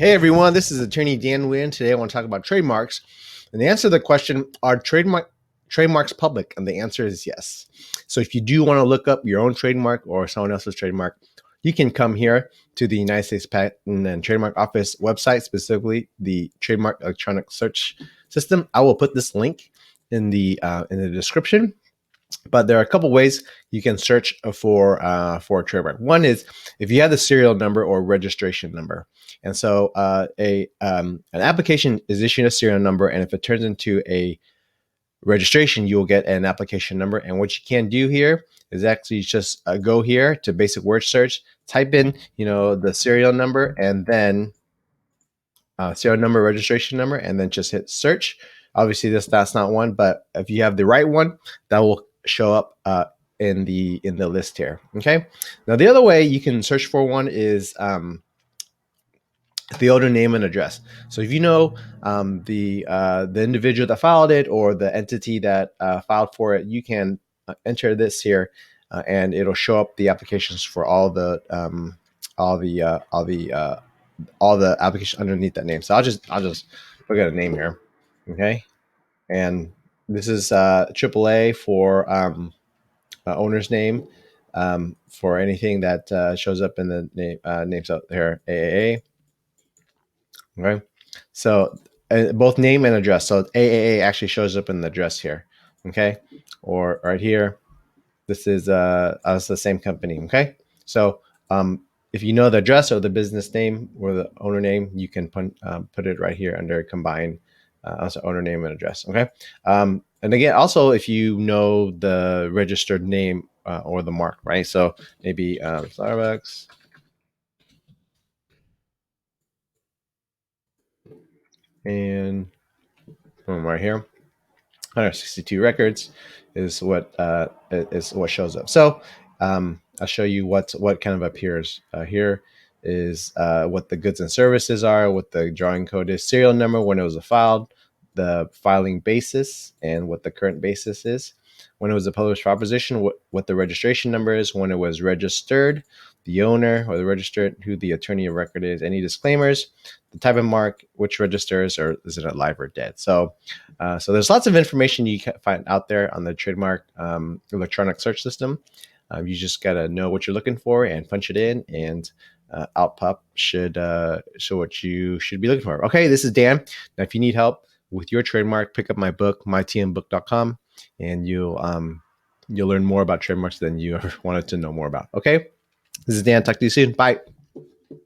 Hey everyone, this is attorney Dan Wynn. Today I want to talk about trademarks. And the answer to the question, are trademarks public? And the answer is yes. So if you do want to look up your own trademark or someone else's trademark, you can come here to the United States Patent and Trademark Office website, specifically the Trademark Electronic Search System. I will put this link in the description. But there are a couple ways you can search for a trademark. One is if you have the serial number or registration number. And so an application is issued a serial number, and if it turns into a registration, you'll get an application number. And what you can do here is actually just go here to basic word search, type in the serial number, and then serial number, registration number, and then just hit search. Obviously, that's not one, but if you have the right one, that will show up in the list here. Okay. Now the other way you can search for one is the owner name and address. So if you know the individual that filed it or the entity that filed for it, you can enter this here, and it'll show up the applications for all the applications underneath that name. So I'll just look at a name here. Okay. And this is AAA for owner's name, for anything that shows up in the names out there, AAA. Okay, so both name and address. So AAA actually shows up in the address here. Okay, or right here, this is us, the same company. Okay, so if you know the address or the business name or the owner name, you can put it right here under combine. Also owner name and address. Okay. And again, also if you know the registered name or the mark, right? So maybe Starbucks. And boom, right here, 162 records is what shows up. So I'll show you what kind of appears here. Is what the goods and services are, what the drawing code is, serial number, when it was filed, the filing basis, and what the current basis is, when it was a published proposition, what the registration number is, when it was registered, the owner or the registered, who the attorney of record is, any disclaimers, the type of mark, which registers, or is it alive or dead. So there's lots of information you can find out there on the trademark electronic search system. You just got to know what you're looking for and punch it in, and out pop should show what you should be looking for. Okay, this is Dan. Now, if you need help with your trademark, pick up my book, mytmbook.com, and you'll learn more about trademarks than you ever wanted to know more about. Okay, this is Dan. Talk to you soon. Bye.